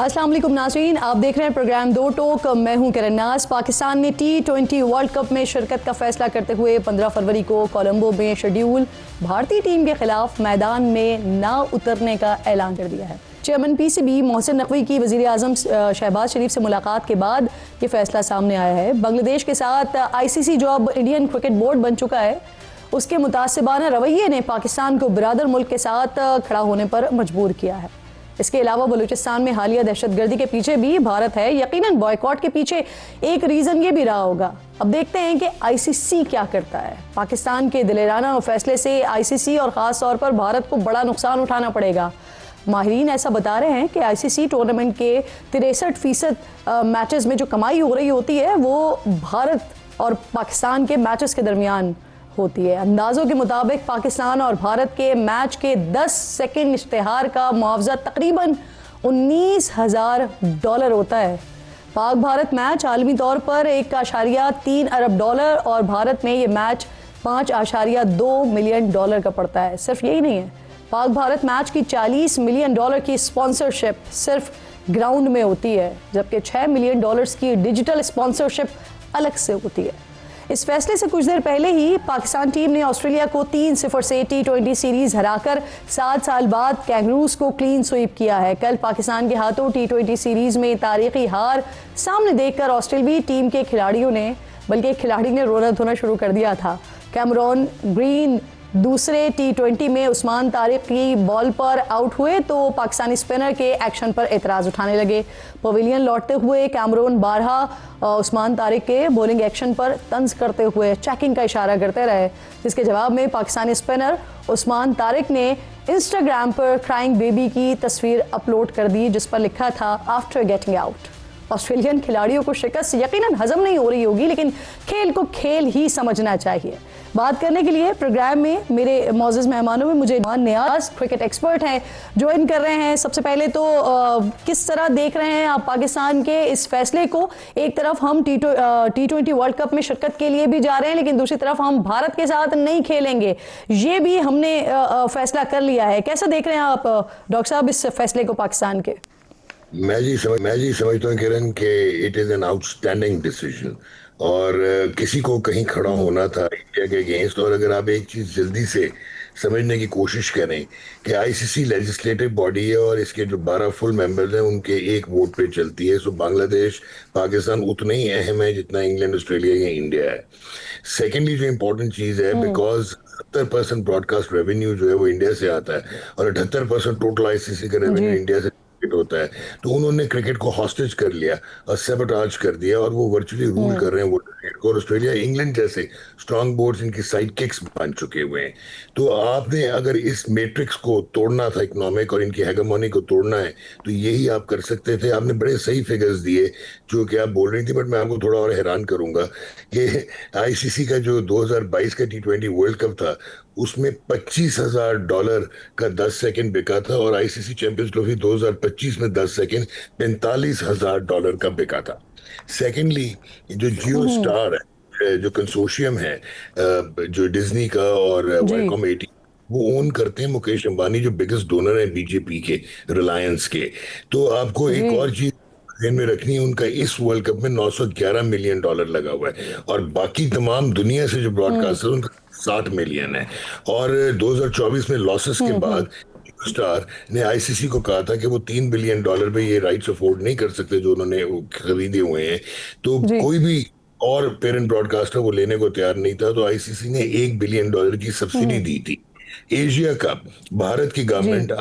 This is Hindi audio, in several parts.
अस्सलाम वालेकुम नाज़रीन, आप देख रहे हैं प्रोग्राम दो टोक। मैं हूं किरण नाज। पाकिस्तान ने T20 वर्ल्ड कप में शिरकत का फैसला करते हुए 15 फरवरी को कोलंबो में शेड्यूल भारतीय टीम के खिलाफ मैदान में ना उतरने का ऐलान कर दिया है। चेयरमैन PCB मोहसिन नकवी की वज़ीर आज़म शहबाज शरीफ से मुलाकात के बाद ये फैसला सामने आया है। बांग्लादेश के साथ ICC जो अब इंडियन क्रिकेट बोर्ड बन चुका है, उसके मुतासिबाना रवैये ने पाकिस्तान को बिरादर मुल्क के साथ खड़ा होने पर मजबूर किया है। इसके अलावा बलूचिस्तान में हालिया दहशतगर्दी के पीछे भी भारत है। यकीनन बॉयकॉट के पीछे एक रीज़न ये भी रहा होगा। अब देखते हैं कि ICC क्या करता है। पाकिस्तान के दिलेराना फैसले से ICC और ख़ास तौर पर भारत को बड़ा नुकसान उठाना पड़ेगा। माहिरीन ऐसा बता रहे हैं कि ICC टूर्नामेंट के 63% मैचेस में जो कमाई हो रही होती है वो भारत और पाकिस्तान के मैचेस के दरमियान होती है। अंदाज़ों के मुताबिक पाकिस्तान और भारत के मैच के 10 सेकंड इश्तिहार का मुआवजा तकरीबन $19,000 होता है। पाक भारत मैच आलमी तौर पर $1.3 अरब और भारत में ये मैच $5.2 मिलियन का पड़ता है। सिर्फ यही नहीं है, पाक भारत मैच की $40 मिलियन की स्पॉन्सरशिप सिर्फ ग्राउंड में होती है, जबकि $6 मिलियन की डिजिटल स्पॉन्सरशिप अलग से होती है। इस फैसले से कुछ देर पहले ही पाकिस्तान टीम ने ऑस्ट्रेलिया को 3-0 से T20 सीरीज हराकर 7 साल बाद कैंगरूज को क्लीन स्वीप किया है। कल पाकिस्तान के हाथों T20 सीरीज में तारीखी हार सामने देखकर ऑस्ट्रेलियाई टीम के खिलाड़ियों ने, बल्कि एक खिलाड़ी ने रोना धोना शुरू कर दिया था। कैमरॉन ग्रीन दूसरे T20 में उस्मान तारिक की बॉल पर आउट हुए तो पाकिस्तानी स्पिनर के एक्शन पर एतराज़ उठाने लगे। पवेलियन लौटते हुए कैमरून बारहा उस्मान तारिक के बॉलिंग एक्शन पर तंज करते हुए चेकिंग का इशारा करते रहे, जिसके जवाब में पाकिस्तानी स्पिनर उस्मान तारिक ने इंस्टाग्राम पर क्राइंग बेबी की तस्वीर अपलोड कर दी, जिस पर लिखा था आफ्टर गेटिंग आउट। ऑस्ट्रेलियन खिलाड़ियों को शिकस्त यकीनन हजम नहीं हो रही होगी, लेकिन खेल को खेल ही समझना चाहिए। बात करने के लिए प्रोग्राम में मेरे मौजूद मेहमानों में मुझे नियाज क्रिकेट एक्सपर्ट हैं ज्वाइन कर रहे हैं। सबसे पहले तो किस तरह देख रहे हैं आप पाकिस्तान के इस फैसले को? एक तरफ हम T20 वर्ल्ड कप में शिरकत के लिए भी जा रहे हैं, लेकिन दूसरी तरफ हम भारत के साथ नहीं खेलेंगे, ये भी हमने फैसला कर लिया है। कैसा देख रहे हैं आप डॉक्टर साहब इस फैसले को पाकिस्तान के? मैं जी समझता हूँ किरण के it is an outstanding decision और किसी को कहीं खड़ा होना था इंडिया के अगेंस्ट। और अगर आप एक चीज जल्दी से समझने की कोशिश करें कि ICC लेजिस्लेटिव बॉडी है और इसके जो 12 फुल मेंबर्स हैं उनके एक वोट पे चलती है। सो बांग्लादेश पाकिस्तान उतना ही अहम है जितना इंग्लैंड, ऑस्ट्रेलिया या इंडिया है। सेकेंडली जो इम्पोर्टेंट चीज है, बिकॉज 70% ब्रॉडकास्ट रेवेन्यू जो है वो इंडिया से आता है और 78% टोटल ICC का रेवेन्यू इंडिया से होता है। तो उन्होंने क्रिकेट को हॉस्टेज कर लिया और सबटाज कर दिया और वो वर्चुअली रूल कर रहे हैं वो क्रिकेट को। और ऑस्ट्रेलिया, इंग्लैंड जैसे स्ट्रांग बोर्ड्स इनकी साइड किक्स बन चुके हुए हैं। तो आपने अगर इस मैट्रिक्स को तोड़ना था, इकोनॉमिक और इनकी हेगेमोनी को तोड़ना है, तो यही आप कर सकते थे। आपने बड़े सही फिगर्स दिए जो कि आप बोल रही थी, बट मैं आपको थोड़ा और हैरान करूंगा कि ICC का जो 2022 का T20 वर्ल्ड कप था उसमें $25,000 का 10 सेकंड बिका था और ICC चैंपियंस ट्रॉफी 2025 में 10 सेकंड $45,000 का बिका था। सेकेंडली जो जियो स्टार है, जो कंसोर्शियम है जो डिज्नी का और वाईकॉम 80 वो ओन करते हैं मुकेश अंबानी, जो बिगेस्ट डोनर है BJP के, रिलायंस के। तो आपको एक और चीज ध्यान में रखनी है, उनका इस वर्ल्ड कप में $911 मिलियन लगा हुआ है और बाकी तमाम दुनिया से जो ब्रॉडकास्टर उनका 60 मिलियन है। और 2024 में लॉसेस के बाद स्टार ने ICC को कहा था कि वो $3 बिलियन पे ये राइट्स अफोर्ड नहीं कर सकते जो उन्होंने खरीदे हुए हैं। तो कोई भी और पेरेंट ब्रॉडकास्टर वो लेने को तैयार नहीं था। तो ICC ने $1 बिलियन की सब्सिडी दी थी। एशिया कप भारत की गवर्नमेंट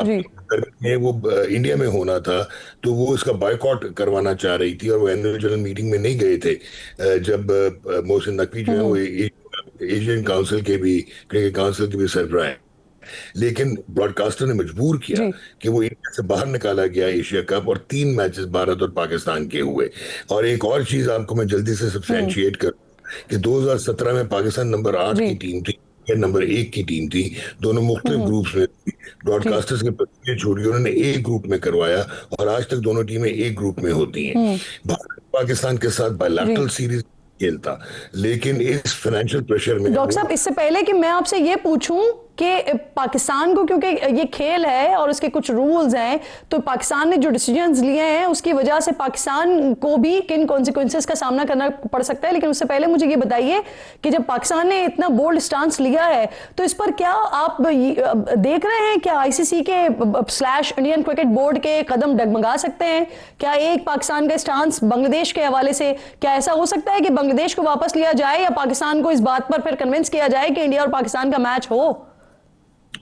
वो इंडिया में होना था, तो वो इसका बायकॉट करवाना चाह रही थी और वो एनुअल जनरल मीटिंग में नहीं गए थे जब मोहसिन नकवी जो है वो एशियन काउंसिल के भी, क्रिकेट काउंसिल के भी सरबराह हैं। लेकिन ब्रॉडकास्टर ने मजबूर किया कि वो इंडिया से बाहर निकाला गया एशिया कप और 3 मैचेस भारत और पाकिस्तान के हुए। और एक और चीज आपको मैं जल्दी से सब्सटेंशिएट करूं कि 2017 में पाकिस्तान नंबर 8 की टीम थी, नंबर 1 की टीम थी, दोनों मुख्तलिफ ग्रुप्स में। ब्रॉडकास्टर्स के प्रतिनिधि छोड़ के उन्होंने एक ग्रुप में करवाया और आज तक दोनों टीमें एक ग्रुप में होती हैं। भारत पाकिस्तान के साथ बायलैटरल सीरीज खेलता, लेकिन इस फाइनेंशियल प्रेशर में डॉक्टर साहब, इससे पहले कि मैं आपसे ये पूछूं कि पाकिस्तान को, क्योंकि ये खेल है और उसके कुछ रूल्स हैं, तो पाकिस्तान ने जो डिसीजंस लिए हैं उसकी वजह से पाकिस्तान को भी किन कॉन्सिक्वेंसेस का सामना करना पड़ सकता है। लेकिन उससे पहले मुझे ये बताइए कि जब पाकिस्तान ने इतना बोल्ड स्टांस लिया है तो इस पर क्या आप देख रहे हैं, क्या आईसीसी के / इंडियन क्रिकेट बोर्ड के कदम डगमगा सकते हैं? क्या एक पाकिस्तान का स्टांस बांग्लादेश के हवाले से, क्या ऐसा हो सकता है कि बांग्लादेश को वापस लिया जाए या पाकिस्तान को इस बात पर फिर कन्विंस किया जाए कि इंडिया और पाकिस्तान का मैच हो?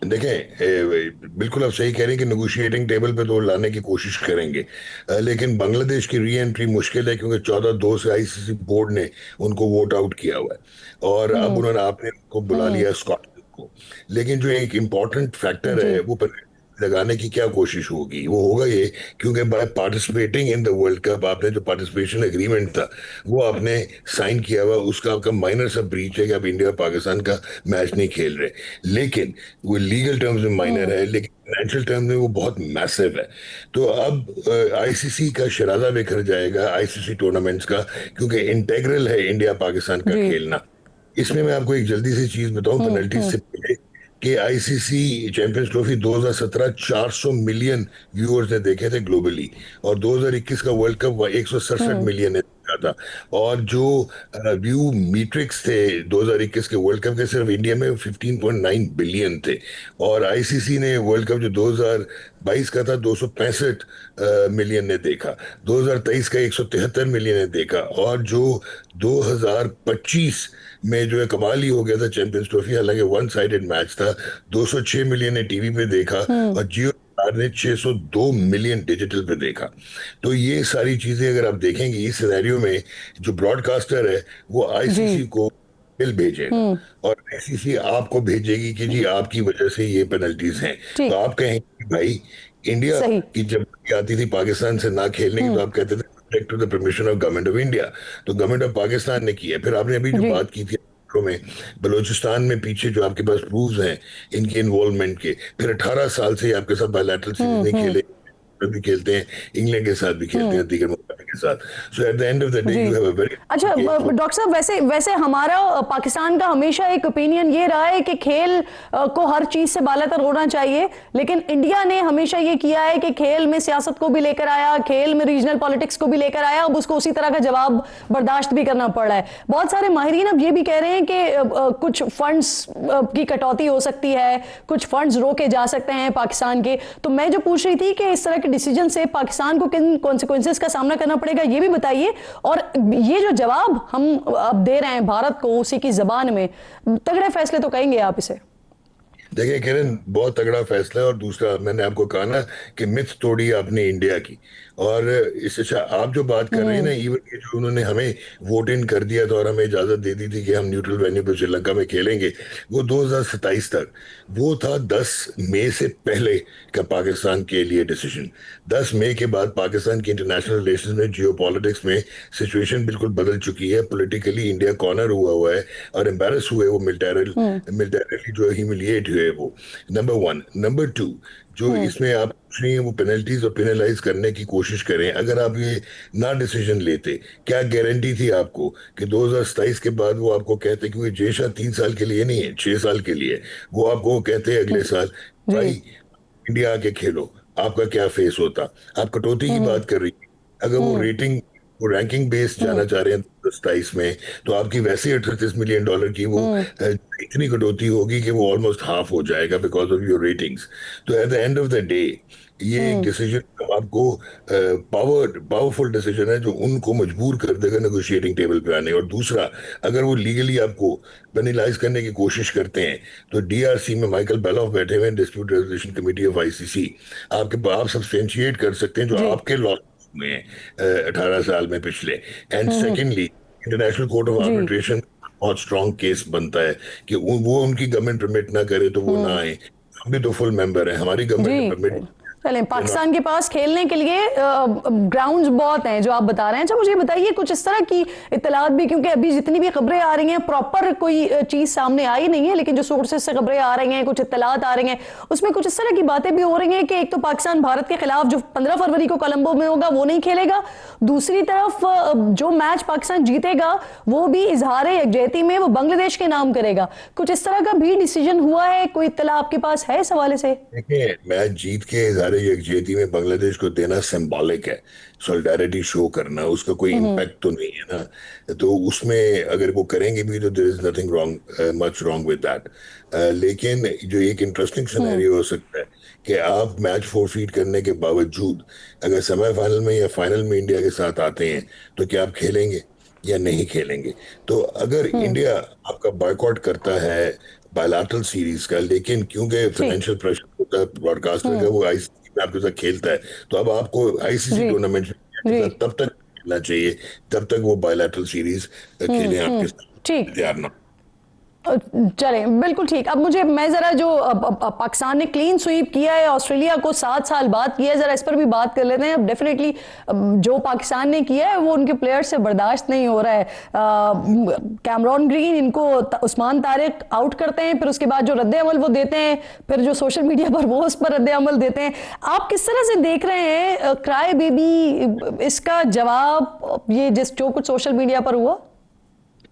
देखें, बिल्कुल आप सही कह रहे हैं कि नेगोशिएटिंग टेबल पे तो लाने की कोशिश करेंगे, लेकिन बांग्लादेश की री एंट्री मुश्किल है क्योंकि 14-2 से आईसीसी बोर्ड ने उनको वोट आउट किया हुआ है और अब उन्होंने आपने उनको बुला लिया स्कॉटलैंड को। लेकिन जो एक इम्पॉर्टेंट फैक्टर है वो लगाने की क्या कोशिश होगी, वो होगा ये, क्योंकि by participating in the world cup आपने जो पार्टिसिपेशन एग्रीमेंट था वो आपने साइन किया हुआ, उसका आपका माइनर सा ब्रीच है कि आप इंडिया और पाकिस्तान का मैच नहीं खेल रहे। लेकिन वो लीगल टर्म्स में माइनर है, लेकिन फाइनेंशियल टर्म्स में वो बहुत मैसिव है। तो अब आईसीसी का शराजा बिखर जाएगा आईसीसी टूर्नामेंट्स का, क्योंकि इंटेग्रल है इंडिया पाकिस्तान का खेलना। इसमें मैं आपको एक जल्दी सी चीज बताऊं पेनल्टीज से पहले कि ICC champions trophy 2017 400 million viewers ने देखे थे ग्लोबली, और 2021 का वर्ल्ड कप 167 मिलियन ने देखा था। और जो व्यू मीट्रिक्स थे 2021 के वर्ल्ड कप के, सिर्फ इंडिया में 15.9 बिलियन थे। और आईसीसी ने वर्ल्ड कप जो 2022 का था 265 मिलियन ने देखा, 2023 का 173 मिलियन ने देखा, और जो 2025 में जो है कमाल ही हो गया था चैंपियंस ट्रॉफी, हालांकि वन साइडेड मैच था, 206 मिलियन ने टीवी पे देखा और जियो ने 602 मिलियन डिजिटल पे देखा। तो ये सारी चीजें अगर आप देखेंगे इस सिनेरियो में, जो ब्रॉडकास्टर है वो आईसीसी को बिल भेजेगा और आईसीसी आपको भेजेगी कि जी आपकी वजह से ये पेनल्टीज हैं। तो आप कहेंगे कि भाई इंडिया की जब आती थी पाकिस्तान से ना खेलने की, तो आप कहते थे to the permission of government of India, तो गवर्नमेंट ऑफ पाकिस्तान ने किया। फिर आपने अभी जो बात की थी में बलूचिस्तान में पीछे जो आपके पास प्रूफ्स हैं इनके इन्वॉल्वमेंट के, फिर 18 साल से आपके साथ बायलैटरल सीरीज नहीं खेले, भी खेलते हैं, इंग्लैंड के साथ भी खेलते हैं, दीगर मुल्कों के साथ। So at the end of the day you have a very अच्छा डॉक्टर साहब, वैसे हमारा पाकिस्तान का हमेशा एक ओपिनियन ये रहा है कि खेल को हर चीज से बालातर होना चाहिए, लेकिन इंडिया ने हमेशा ये किया है कि खेल में सियासत को भी लेकर आया, खेल में रीजनल पॉलिटिक्स को भी लेकर आया, अब उसको उसी तरह का जवाब बर्दाश्त भी करना पड़ रहा है। बहुत सारे माहिरीन अब ये भी कह रहे हैं कि कुछ फंड्स की कटौती हो सकती है, कुछ फंड्स रोके जा सकते हैं पाकिस्तान के। तो मैं जो पूछ रही थी कि इस तरह डिसीजन से पाकिस्तान को किन कॉन्सिक्वेंसेस का सामना करना पड़ेगा, ये भी बताइए। और ये जो जवाब हम अब दे रहे हैं भारत को उसी की जबान में, तगड़े फैसले तो कहेंगे आप इसे? देखिए किरण, बहुत तगड़ा फैसला है। और दूसरा, मैंने आपको कहा ना कि मिथ तोड़ी आपने इंडिया की, और इससे अच्छा आप जो बात कर रहे हैं ना, इवन कि जो उन्होंने हमें वोट इन कर दिया था और हमें इजाजत दे दी थी कि हम न्यूट्रल वेन्यू पर श्रीलंका में खेलेंगे, वो 2027 तक, वो था 10 मई से पहले का पाकिस्तान के लिए डिसीजन। 10 मई के बाद पाकिस्तान की इंटरनेशनल रिलेशन में, जियोपॉलिटिक्स में सिचुएशन बिल्कुल बदल चुकी है। पॉलिटिकली इंडिया कॉर्नर हुआ है और एम्बेरस हुए वो, मिलिटरली जो ह्यूमिलिएट हुए वो, नंबर 1। नंबर 2, जो इसमें आप पूछ रही हैं वो पेनल्टीज और पेनलाइज करने की कोशिश करें, अगर आप ये ना डिसीजन लेते, क्या गारंटी थी आपको कि 2027 के बाद वो आपको कहते, क्योंकि जेशा 3 साल के लिए नहीं है, 6 साल के लिए, वो आपको कहते अगले साल भाई इंडिया आके खेलो, आपका क्या फेस होता। आप कटौती की बात कर रही है, अगर वो रेटिंग, वो रैंकिंग बेस जाना चाह रहे हैं 2027 में, तो आपकी वैसे 38 मिलियन डॉलर की वो इतनी कटौती होगी कि वो ऑलमोस्ट हाफ हो जाएगा बिकॉज ऑफ योर रेटिंग्स। तो eight the end of the day ये एक डिसीजन आपको पावरफुल डिसीजन है जो उनको मजबूर कर देगा नेगोशिएटिंग टेबल पे आने। और दूसरा, अगर वो लीगली आपको पेनलाइज करने की कोशिश करते हैं, तो डीआरसी में माइकल बेलॉफ बैठे हुए हैं, dispute resolution committee of ICC, आप सब्सटेंशिएट कर सकते हैं जो आपके लॉस हुए हैं 18 साल में पिछले। And secondly, international court of arbitration बहुत स्ट्रॉन्ग केस बनता है कि वो उनकी गवर्नमेंट परमिट ना करे तो वो ना आए। हम भी तो फुल मेंबर है, हमारी गवर्नमेंट परमिट। चलें, पाकिस्तान के पास खेलने के लिए ग्राउंड्स बहुत हैं जो आप बता रहे हैं। अच्छा मुझे बताइए कुछ इस तरह की इत्तलात भी, क्योंकि अभी जितनी भी खबरें आ रही हैं प्रॉपर कोई चीज सामने आई नहीं है, लेकिन जो सोर्सेज से खबरें आ रही हैं, कुछ इत्तलात आ रही हैं, उसमें कुछ इस तरह की बातें भी हो रही हैं कि एक तो पाकिस्तान भारत के खिलाफ जो 15 फरवरी को कोलंबो में होगा वो नहीं खेलेगा, दूसरी तरफ जो मैच पाकिस्तान जीतेगा वो भी इजहार यकजहती में वो बांग्लादेश के नाम करेगा। कुछ इस तरह का भी डिसीजन हुआ है, कोई इत्तला आपके पास है इस हवाले से? देखिए, मैच जीत के इजहार यकजहती में बांग्लादेश को देना सिंबॉलिक है, सॉलिडारिटी शो करना, उसका कोई इम्पैक्ट तो नहीं है ना। तो उसमें अगर वो करेंगे भी तो there is nothing wrong, much wrong with that. लेकिन जो एक इंटरेस्टिंग सिनेरियो हो सकता है कि आप मैच फोरफीट करने के बावजूद अगर सेमीफाइनल में या फाइनल में इंडिया के साथ आते हैं तो क्या आप खेलेंगे या नहीं खेलेंगे? तो अगर इंडिया आपका बॉयकॉट करता है बायलैटरल सीरीज का, लेकिन क्योंकि ठीक। फाइनेंशियल प्रेशर होता है ब्रॉडकास्टर का, वो आईसीसी में आपके साथ खेलता है, तो अब आपको आईसीसी जी टूर्नामेंट के जी। साथ तब तक खेलना चाहिए जब तक वो बायलैटरल सीरीज खेलें आपके साथ, ठीक। तैयार ना। चले बिल्कुल ठीक। अब मुझे मैं जरा जो पाकिस्तान ने क्लीन स्वीप किया है ऑस्ट्रेलिया को 7 साल बाद किया है, जरा इस पर भी बात कर लेते हैं। अब डेफिनेटली जो पाकिस्तान ने किया है वो उनके प्लेयर्स से बर्दाश्त नहीं हो रहा है। कैमरॉन ग्रीन इनको उस्मान तारिक आउट करते हैं, फिर उसके बाद जो रद्द अमल वो देते हैं, फिर जो सोशल मीडिया पर वो उस पर रद्द अमल देते हैं। आप किस तरह से देख रहे हैं क्राई बेबी, इसका जवाब ये जो कुछ सोशल मीडिया पर हुआ?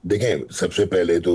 देखें, सबसे पहले तो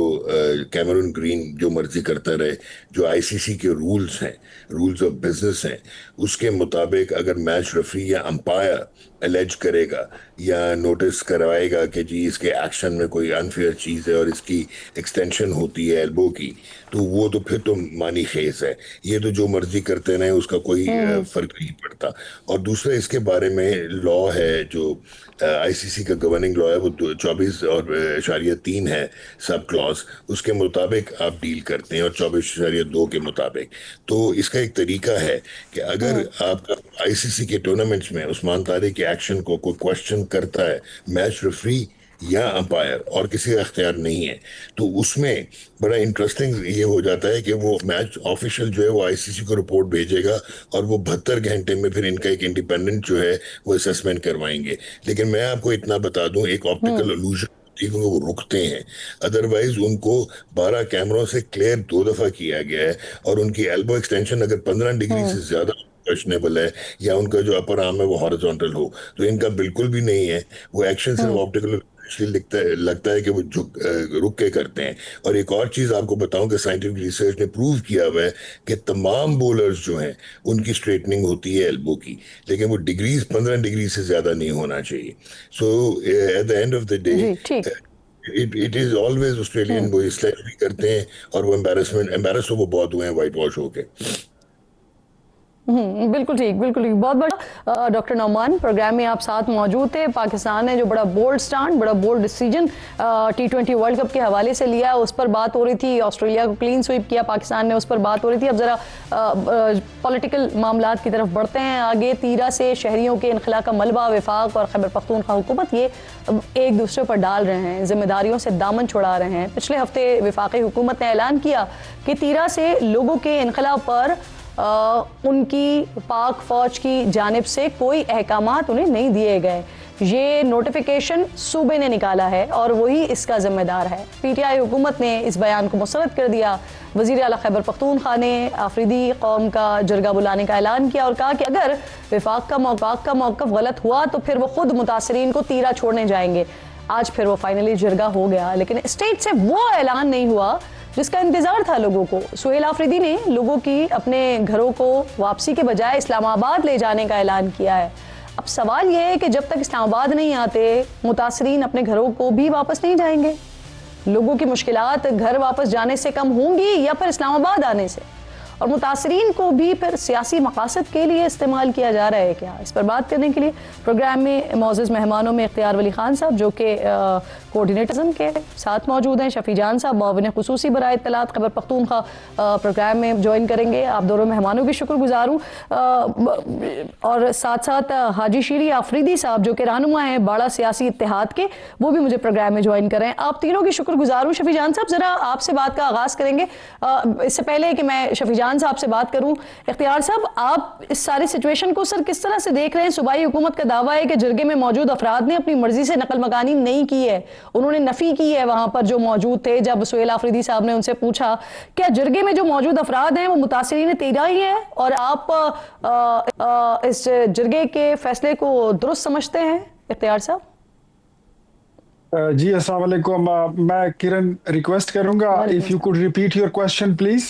कैमरून ग्रीन जो मर्जी करता रहे, जो आईसीसी के रूल्स हैं, रूल्स ऑफ बिजनेस हैं, उसके मुताबिक अगर मैच रेफरी या अंपायर एलेज करेगा या नोटिस करवाएगा कि जी इसके एक्शन में कोई अनफेयर चीज़ है और इसकी एक्सटेंशन होती है एल्बो की, तो वो तो फिर तो मानी खेस है। ये तो जो मर्जी करते रहे, उसका कोई फर्क नहीं पड़ता। और दूसरा, इसके बारे में लॉ है, जो आईसीसी का गवर्निंग लॉ है, वो 24.3 है सब क्लॉज, उसके मुताबिक आप डील करते हैं, और 24.2 के मुताबिक। तो इसका एक तरीका है कि अगर आपका आईसीसी के टूर्नामेंट्स में उस्मान तारिक के एक्शन को कोई क्वेश्चन करता है, मैच रेफरी या अंपायर, और किसी का अख्तियार नहीं है, तो उसमें बड़ा इंटरेस्टिंग ये हो जाता है कि वो मैच ऑफिशियल जो है वो आईसीसी को रिपोर्ट भेजेगा, और वो 72 घंटे में फिर इनका एक इंडिपेंडेंट जो है वो असेसमेंट करवाएंगे। लेकिन मैं आपको इतना बता दूं, एक ऑप्टिकल इल्यूजन, वो रुकते हैं, अदरवाइज उनको 12 कैमरों से क्लियर 2 दफा किया गया है, और उनकी एल्बो एक्सटेंशन अगर 15 डिग्री से ज्यादा क्वेश्चनेबल है, या उनका जो अपर आर्म है वो हॉरिजॉन्टल हो, तो इनका बिल्कुल भी नहीं है। वो एक्शन सिर्फ ऑप्टिकल लगता है कि वो रुक के करते हैं। और एक और चीज आपको बताऊं कि साइंटिफिक रिसर्च ने प्रूव किया हुआ है कि तमाम बॉलर्स जो हैं उनकी स्ट्रेटनिंग होती है एल्बो की, लेकिन वो डिग्रीज 15 डिग्री से ज्यादा नहीं होना चाहिए। So at the end of the day जी ठीक। इट इज ऑलवेज ऑस्ट्रेलियन, वो इसलिए भी करते हैं, और वो एम्बेरस तो वो बहुत हुए हैं वाइट वॉश होके। बिल्कुल ठीक, बिल्कुल ठीक। बहुत बड़ा डॉक्टर नौमान, प्रोग्राम में आप साथ मौजूद थे। पाकिस्तान ने जो बड़ा बोल्ड स्टैंड, बड़ा bold decision T20 world cup के हवाले से लिया, उस पर बात हो रही थी। ऑस्ट्रेलिया को क्लीन स्वीप किया पाकिस्तान ने, उस पर बात हो रही थी। अब जरा पॉलिटिकल मामलात की तरफ बढ़ते हैं आगे। तीरा से शहरियों के इनखला का मलबा वफाक और खैबर पख्तूनख्वा हुकूमत ये एक दूसरे पर डाल रहे हैं, जिम्मेदारियों से दामन छुड़ा रहे हैं। पिछले हफ्ते वफाकी हुकूमत ने ऐलान किया कि तीरा से लोगों के इनखला पर उनकी पाक फौज की जानिब से कोई अहकामात उन्हें नहीं दिए गए। ये नोटिफिकेशन सूबे ने निकाला है और वही इसका जिम्मेदार है। पीटीआई हुकूमत ने इस बयान को मुस्तरद कर दिया। वज़ीर आला खैबर पख्तूनख्वा ने आफरीदी कौम का जरगा बुलाने का ऐलान किया और कहा कि अगर वफाक का मौक़िफ़ गलत हुआ तो फिर वो खुद मुतासरीन को तीरा छोड़ने जाएंगे। आज फिर वो फाइनली जरगा हो गया, लेकिन स्टेट से वो ऐलान नहीं हुआ जिसका इंतजार था लोगों को। सुहेल आफरीदी ने लोगों की अपने घरों को वापसी के बजाय इस्लामाबाद ले जाने का ऐलान किया है। अब सवाल यह है कि जब तक इस्लामाबाद नहीं आते, मुतासरीन अपने घरों को भी वापस नहीं जाएंगे। लोगों की मुश्किलात घर वापस जाने से कम होंगी या फिर इस्लामाबाद आने से? और मुतासरीन को भी फिर सियासी मकासद के लिए इस्तेमाल किया जा रहा है क्या? इस पर बात करने के लिए प्रोग्राम में मौजूद मेहमानों में इख्तियार वली खान साहब, जो कि कोऑर्डिनेटर के साथ मौजूद हैं, शफी जान साहब मुआविन खुसूसी बराए इत्तलात खैबर पख्तूनख्वा प्रोग्राम में ज्वाइन करेंगे। आप दोनों मेहमानों की शुक्रगुजार हूँ। और साथ साथ हाजी शीरी आफरीदी साहब, जो कि रहनुमा हैं बाड़ा सियासी इत्तेहाद के, वो भी मुझे प्रोग्राम में ज्वाइन करें। आप तीनों की शुक्रगुजार हूँ। शफी जान साहब, ज़रा आपसे बात का आगाज़ करेंगे। इससे पहले कि मैं शफी जान साहब से बात करूं, इख्तियार साहब, आप इस सारी सिचुएशन को सर किस तरह से देख रहे हैं? सूबाई हुकूमत का दावा है कि जरगे में मौजूद अफराद ने अपनी मर्जी से नकल मकानी नहीं की है, उन्होंने नफी की है वहां पर जो मौजूद थे। जब सुहेल आफरीदी साहब ने उनसे पूछा क्या जरगे में जो मौजूद अफराद हैं वो मुतासिरीन तीरा ही हैं और आप इस जरगे के फैसले को दुरुस्त समझते हैं? इख्तियार साहब। जी अस्सलाम वालेकुम। मैं किरण रिक्वेस्ट करूंगा if you could repeat your question please.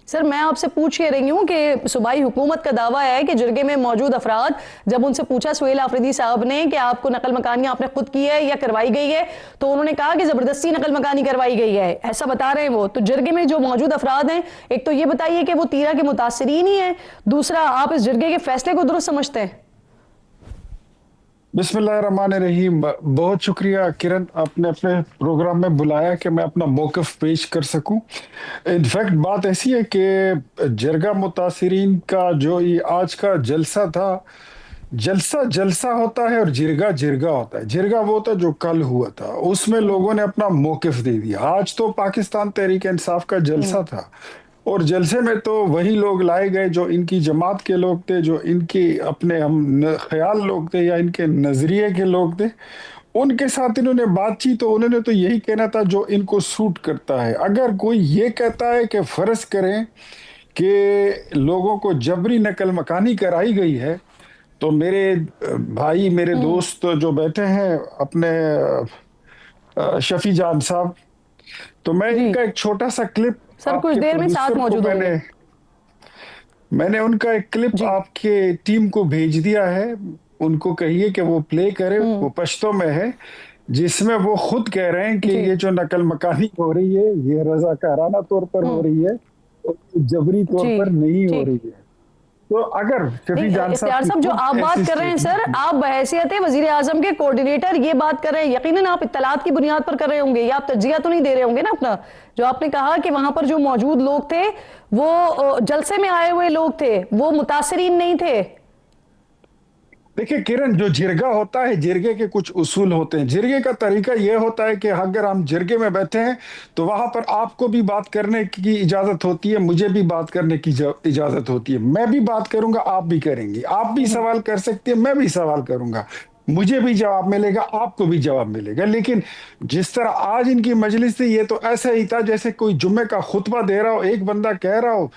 Sir मैं आपसे पूछ ये रही हूँ कि सूबाई हुकूमत का दावा है कि जरगे में मौजूद अफराद, जब उनसे पूछा सुहेल आफरीदी साहब ने कि आपको नकल मकानी आपने खुद की है या करवाई गई है, तो उन्होंने कहा कि जबरदस्ती नकल मकानी करवाई गई है, ऐसा बता रहे हैं वो। तो जरगे में जो मौजूद अफराद हैं, एक तो ये बताइए कि वो तीरा के मुतासिरीन ही हैं, दूसरा आप इस जरगे के फैसले को दुरुस्त समझते हैं? बिस्मिल्लाहिर्रहमानिर्रहीम। बहुत शुक्रिया किरण, आपने अपने प्रोग्राम में बुलाया कि मैं अपना मौक़िफ़ पेश कर सकूं। इनफैक्ट बात ऐसी है कि जरगा मुतासिरीन का जो ये आज का जलसा था, जलसा जलसा होता है और जिरगा जिरगा होता है। जिरगा वो था जो कल हुआ था, उसमें लोगों ने अपना मौक़िफ़ दे दिया। आज तो पाकिस्तान तहरीक इंसाफ का जलसा था और जलसे में तो वही लोग लाए गए जो इनकी जमात के लोग थे, जो इनके अपने हम ख्याल लोग थे या इनके नजरिए के लोग थे। उनके साथ इन्होंने बातचीत, तो उन्होंने तो यही कहना था जो इनको सूट करता है। अगर कोई ये कहता है कि फर्ज करें कि लोगों को जबरी नकल मकानी कराई गई है, तो मेरे भाई मेरे दोस्त जो बैठे हैं अपने शफी जान साहब, तो मैं इनका एक छोटा सा क्लिप सर कुछ देर में साथ मौजूद होंगे। मैंने उनका एक क्लिप आपके टीम को भेज दिया है। उनको कहिए कि वो प्ले करे, वो पश्तो में है, जिसमें वो खुद कह रहे हैं कि ये जो नकल मकानी हो रही है ये रजाकाराना तौर पर हो रही है और जबरी तौर पर नहीं हो रही है। तो अगर शफी जान साहब जो आप बात कर रहे हैं सर, आप बहैसियत वजीर आजम के कोऑर्डिनेटर ये बात कर रहे हैं, यकीनन आप इत्तलात की बुनियाद पर कर रहे होंगे या आप तज्जिया तो नहीं दे रहे होंगे ना अपना? जो आपने कहा कि वहां पर जो मौजूद लोग थे वो जलसे में आए हुए लोग थे, वो मुतासिरीन नहीं थे। देखिए किरण, जो जिरगा होता है, जिरगे के कुछ उसूल होते हैं। जिरगे का तरीका यह होता है कि अगर हम जिरगे में बैठे हैं तो वहां पर आपको भी बात करने की इजाजत होती है, मुझे भी बात करने की इजाजत होती है। मैं भी बात करूंगा, आप भी करेंगी, आप भी सवाल कर सकते हैं, मैं भी सवाल करूंगा, मुझे भी जवाब मिलेगा, आपको भी जवाब मिलेगा। लेकिन जिस तरह आज इनकी मजलिस थी, ये तो ऐसा ही था जैसे कोई जुम्मे का खुतबा दे रहा हो, एक बंदा कह रहा हो,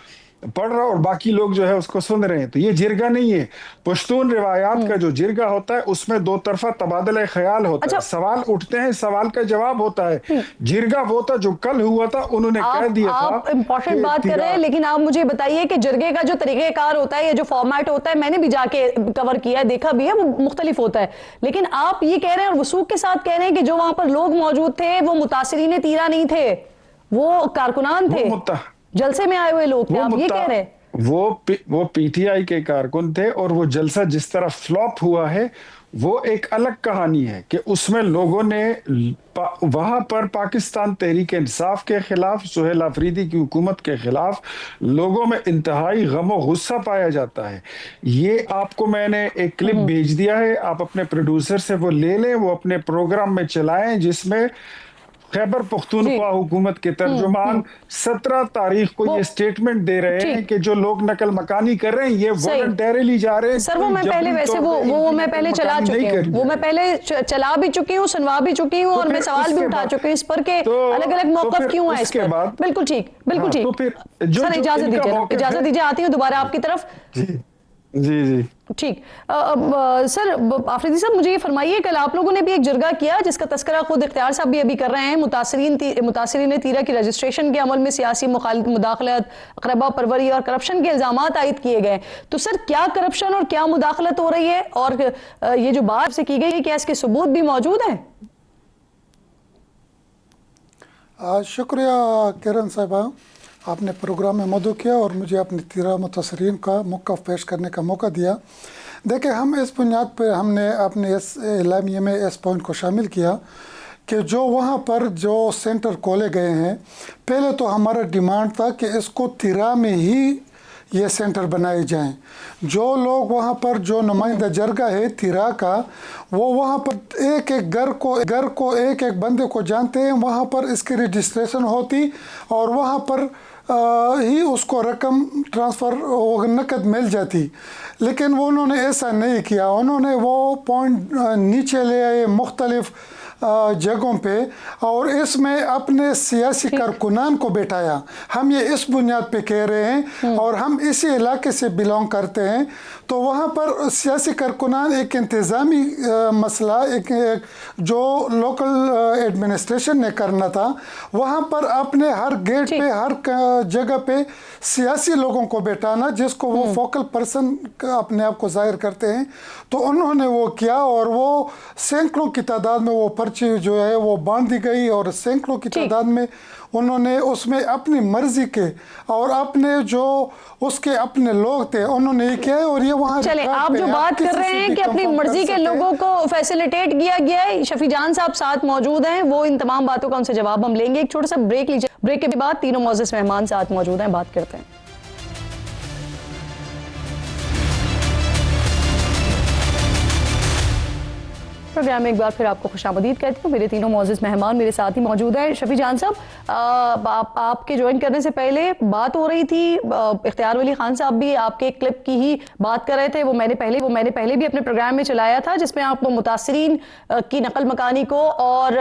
पढ़ रहा और बाकी लोग जो है उसको सुन रहे हैं। तो ये जिरगा नहीं है। पश्तून रिवायात का जो जिरगा होता है उसमें दो तरफा तबादला ख्याल होता है, सवाल उठते हैं, सवाल का जवाब होता है। जिरगा वो था जो कल हुआ था, उन्होंने कह दिया था। आप इंपॉर्टेंट बात कर रहे हैं, लेकिन आप मुझे बताइए कि जिरगे का जो तरीकेकार होता है या जो फॉर्मेट होता है, मैंने भी जाके कवर किया है, देखा भी है, वो मुख्तलिफ होता है। लेकिन आप ये कह रहे हैं और वसूख के साथ कह रहे हैं कि जो वहां पर लोग मौजूद थे वो मुतासिरीन तीरा नहीं थे, वो कारकुनान थे, जलसे में आए हुए लोग थे। आप ये कह रहे हैं वो पीटीआई के कारकुन थे और वो जलसा जिस तरह फ्लॉप हुआ है वो एक अलग कहानी है कि उसमें लोगों ने वहां पर पाकिस्तान तहरीक इंसाफ के खिलाफ, सुहेल आफरीदी की हुकूमत के खिलाफ लोगों में इंतहाई गम और गुस्सा पाया जाता है। ये आपको मैंने एक क्लिप भेज दिया है, आप अपने प्रोड्यूसर से वो ले लें, वो अपने प्रोग्राम में चलाएं, जिसमें खैबर पख्तूनख्वा हुकूमत के तर्जुमान 17 तारीख को ये स्टेटमेंट दे रहे हैं कि जो लोग नकल मकानी कर रहे हैं ये वॉलंटरली जा रहे हैं। सर वो मैं पहले वैसे वो मैं पहले चला चुकी हूँ, वो मैं पहले चला भी चुकी हूँ, सुनवा भी चुकी हूँ और मैं सवाल भी उठा चुकी हूँ इस पर के अलग अलग मौक़िफ़ क्यों है इस पर। बिल्कुल ठीक, बिल्कुल ठीक। सर इजाजत दीजिए, आती हूँ दोबारा आपकी तरफ। जी जी ठीक। सर आफरीदी साहब मुझे ये फरमाइए, कल आप लोगों ने भी एक जरगा किया जिसका तस्करा खुद इख्तियार साहब भी अभी कर रहे हैं, मुतासरीन तीरा की रजिस्ट्रेशन के अमल में सियासी मुदाखलत, अक़रबा परवरी और करप्शन के इल्ज़ामात आयद किए गए। तो सर क्या करप्शन और क्या मुदाखलत हो रही है और ये जो बात से की गई है क्या इसके सबूत भी मौजूद हैं? शुक्रिया किरण साहिबा, आपने प्रोग्राम में मदद किया और मुझे अपने तीरा मुतासरीन का मौक़िफ़ पेश करने का मौका दिया। देखिए, हम इस बुनियाद पर हमने अपने इस एलामिये में इस पॉइंट को शामिल किया कि जो वहाँ पर जो सेंटर खोले गए हैं, पहले तो हमारा डिमांड था कि इसको तीरा में ही ये सेंटर बनाए जाएं। जो लोग वहाँ पर जो नुमाइंदा जरगा है तीरा का, वो वहाँ पर एक एक घर को एक एक बंदे को जानते हैं, वहाँ पर इसकी रजिस्ट्रेशन होती और वहाँ पर ही उसको रकम ट्रांसफ़र नकद मिल जाती। लेकिन वो उन्होंने ऐसा नहीं किया, उन्होंने वो पॉइंट नीचे ले आए, मुख्तलिफ जगहों पे और इसमें अपने सियासी कारकुनान को बैठाया। हम ये इस बुनियाद पे कह रहे हैं और हम इसी इलाके से बिलोंग करते हैं, तो वहाँ पर सियासी कारकुनान एक इंतज़ामी मसला एक जो लोकल एडमिनिस्ट्रेशन ने करना था, वहाँ पर अपने हर गेट पे हर जगह पे सियासी लोगों को बैठाना जिसको वो फोकल पर्सन अपने आप को जाहिर करते हैं। तो उन्होंने वो किया और वो सैकड़ों की तादाद में वो पर्ची जो है वो बांध दी गई और सैकड़ों की तादाद में उन्होंने उसमें अपनी मर्जी के और अपने जो उसके अपने लोग थे उन्होंने ये किया है। और ये वहाँ चले आप जो बात कर रहे हैं कि अपनी मर्जी के लोगों को फैसिलिटेट किया गया है, शफी जान साहब साथ मौजूद हैं, वो इन तमाम बातों का उनसे जवाब हम लेंगे। एक छोटा सा ब्रेक लीजिए, ब्रेक के बाद तीनों मोअज़्ज़िज़ मेहमान साथ मौजूद हैं, बात करते हैं। प्रोग्राम में एक बार फिर आपको खुशामदीद कहती हूँ। मेरे तीनों मोअज़्ज़िज़ मेहमान मेरे साथ ही मौजूद हैं। शफी जान साहब, आपके ज्वाइन करने से पहले बात हो रही थी, इख्तियार वली खान साहब भी आपके क्लिप की ही बात कर रहे थे, वो मैंने पहले भी अपने प्रोग्राम में चलाया था, जिसमें आप मुतासिरीन की नकल मकानी को और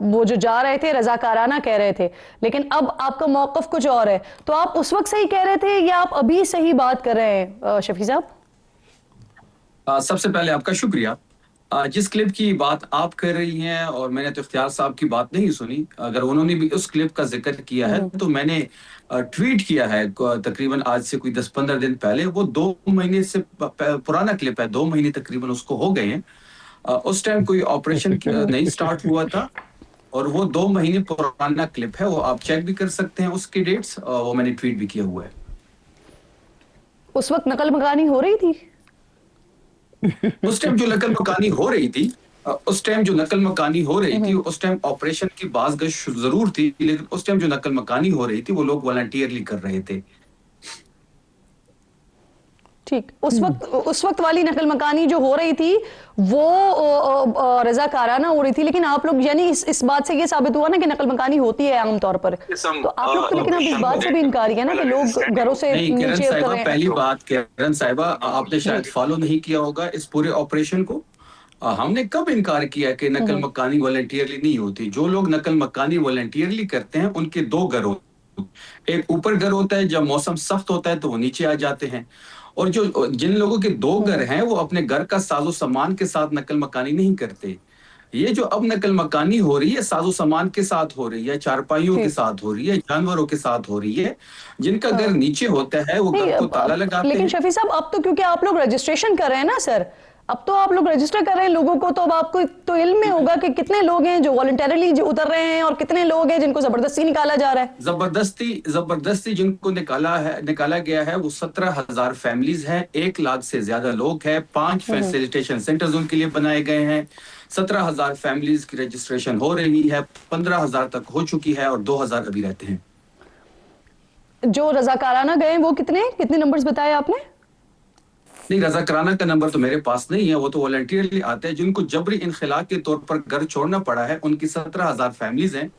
वो जो जा रहे थे रजाकाराना कह रहे थे, लेकिन अब आपका मौक़िफ़ कुछ और है। तो आप उस वक्त सही कह रहे थे या आप अभी सही बात कर रहे हैं शफी साहब? सबसे पहले आपका शुक्रिया। जिस क्लिप की बात आप कर रही हैं, और मैंने तो इख्तियार साहब की बात नहीं सुनी, अगर उन्होंने भी उस क्लिप का जिक्र किया है तो मैंने ट्वीट किया है तकरीबन आज से कोई 10-15 दिन पहले। वो 2 महीने से पुराना क्लिप है, 2 महीने तकरीबन उसको हो गए हैं। उस टाइम कोई ऑपरेशन नहीं स्टार्ट हुआ था और वो 2 महीने पुराना क्लिप है, वो आप चेक भी कर सकते हैं उसके डेट्स, वो मैंने ट्वीट भी किया हुआ है। उस वक्त नकल मकानी हो रही थी? उस टाइम जो नकल मकानी हो रही थी, उस टाइम ऑपरेशन की बाज़गश जरूर थी, लेकिन उस टाइम जो नकल मकानी हो रही थी वो लोग वॉलंटियरली कर रहे थे। ठीक, उस वक्त वाली नकल मकानी जो हो रही थी वो रजाकाराना हो रही थी, लेकिन आप लोग यानी इस बात से ये साबित हुआ ना कि नकल मकानी होती है आमतौर पर, तो आप लोग तो लेकिन अब इस बात से भी इनकार किया ना कि लोग घरों से नीचे उतर रहे हैं। पहली बात किरण साहिबा, आपने शायद फॉलो नहीं किया होगा इस पूरे ऑपरेशन को। हमने कब इनकार किया कि नकल मकानी वॉलंटियरली नहीं होती? जो लोग नकल मकानी वॉलंटियरली करते हैं उनके 2 घर होते हैं। एक ऊपर घर होता है, जब मौसम सख्त होता है तो वो नीचे आ जाते हैं, और जो जिन लोगों के 2 घर हैं वो अपने घर का साजो सामान के साथ नकल मकानी नहीं करते। ये जो अब नकल मकानी हो रही है साजो सामान के साथ हो रही है, चारपाइयों के साथ हो रही है, जानवरों के साथ हो रही है। जिनका घर नीचे होता है वो घर को ताला लगाते हैं। लेकिन शफी साहब, अब तो क्योंकि आप लोग रजिस्ट्रेशन कर रहे हैं ना सर, अब तो आप लोग रजिस्टर कर रहे हैं लोगों को, तो अब आपको तो इल्म में होगा कि कितने लोग हैं जो वॉलंटरली उतर रहे हैं और कितने लोग हैं जिनको जबरदस्ती निकाला जा रहा है। जबरदस्ती जिनको निकाला गया है वो 17,000 फैमिलीज हैं, 1 लाख से ज्यादा लोग हैं, 5 फैसिलिटेशन सेंटर्स उनके लिए बनाए गए हैं। 17,000 फैमिलीज की रजिस्ट्रेशन हो रही है, 15,000 तक हो चुकी है और 2,000 अभी रहते हैं। जो रजाकाराना गए वो कितने नंबर्स बताए आपने? नहीं, रजाकाराना का नंबर तो मेरे पास नहीं है, वो तो वॉलंटियरली आते हैं। जिनको जबरी इनखिला के तौर पर घर छोड़ना पड़ा है उनकी 17,000 फैमिलीज हैं,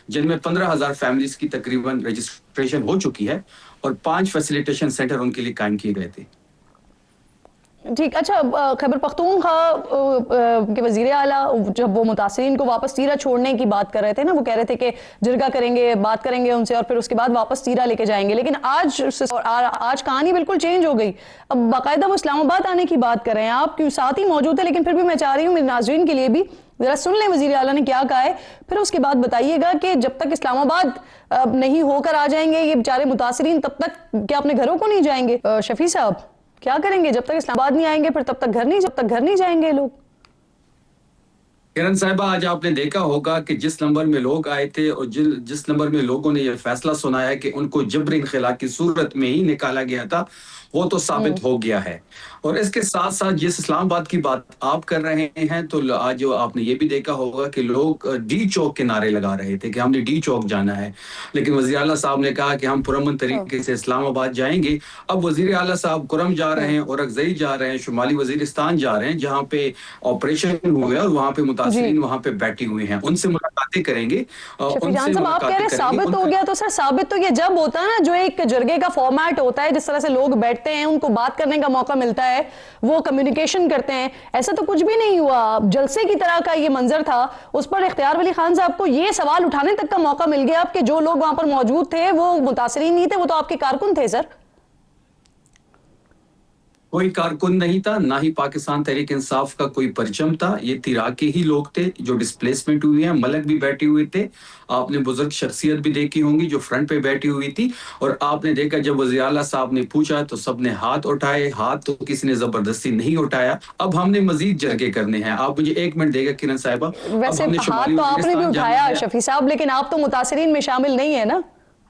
जिनमें 15,000 फैमिलीज की तकरीबन रजिस्ट्रेशन हो चुकी है और 5 फैसिलिटेशन सेंटर उनके लिए कायम किए गए थे। ठीक, अच्छा, खैबर पख्तूनख्वा के वजीर आला जब वो मुतासिरीन को वापस तीरा छोड़ने की बात कर रहे थे ना, वो कह रहे थे कि जिरगा करेंगे, बात करेंगे उनसे और फिर उसके बाद वापस तीरा लेके जाएंगे, लेकिन आज कहानी बिल्कुल चेंज हो गई। अब बाकायदा वो इस्लामाबाद आने की बात कर रहे हैं। आप क्यों साथ ही मौजूद है, लेकिन फिर भी मैं चाह रही हूँ मेरे नाज़रीन के लिए भी जरा सुन लें वजीर आला ने क्या कहा है, फिर उसके बाद बताइएगा कि जब तक इस्लामाबाद नहीं होकर आ जाएंगे ये बेचारे मुतासिरीन, तब तक क्या अपने घरों को नहीं जाएंगे? शफी साहब, क्या करेंगे जब तक इस्लामाबाद नहीं आएंगे? फिर तब तक घर नहीं जाएंगे लोग। किरण साहिबा, आज आपने देखा होगा कि जिस नंबर में लोग आए थे और जिस नंबर में लोगों ने यह फैसला सुनाया कि उनको जबरी इनखिला की सूरत में ही निकाला गया था, वो तो साबित हो गया है। और इसके साथ साथ जिस इस्लामाबाद की बात आप कर रहे हैं, तो आज आपने ये भी देखा होगा कि लोग डी चौक के नारे लगा रहे थे कि हमने डी चौक जाना है, लेकिन वज़ीर आला साहब ने कहा कि हम पुरअमन तरीके से इस्लामाबाद जाएंगे। अब वज़ीर आला साहब कुरम जा रहे हैं, औरकज़ई जा रहे हैं, शुमाली वज़ीरिस्तान जा रहे हैं, जहाँ पे ऑपरेशन हुए और वहाँ पे मुतासिरीन वहाँ पे बैठे हुए हैं, उनसे मुलाकातें बातें करेंगे, शफी उनसे जान साहब, आप कह रहे हैं मुलाकातें साबित करेंगे, हो गया, तो सर साबित तो ये जब होता है ना, जो एक जरगे का फॉर्मेट होता है, जिस तरह से लोग बैठते हैं, उनको बात करने का मौका मिलता है, वो कम्युनिकेशन करते हैं, ऐसा तो कुछ भी नहीं हुआ। जलसे की तरह का ये मंजर था, उस पर इख्तियार वली खान साहब को ये सवाल उठाने तक का मौका मिल गया कि जो लोग वहां पर मौजूद थे वो मुतासरीन नहीं थे, वो तो आपके कारकुन थे सर। कोई कारकुन नहीं था, ना ही पाकिस्तान तहरीक इंसाफ का कोई परचम था। ये तिरा के ही लोग थे जो डिस्प्लेसमेंट हुए हैं। मलक भी बैठे हुए थे, आपने बुजुर्ग शख्सियत भी देखी होंगी जो फ्रंट पे बैठी हुई थी, और आपने देखा जब वज़ीर आला साहब ने पूछा तो सबने हाथ उठाए, हाथ तो किसी ने जबरदस्ती नहीं उठाया। अब हमने मजीद जरगे करने हैं। आप मुझे 1 मिनट देगा किरण साहिबा। वैसे हाथ तो आपने भी उठाया शफी साहब, लेकिन आप तो मुतासरीन में शामिल नहीं है ना,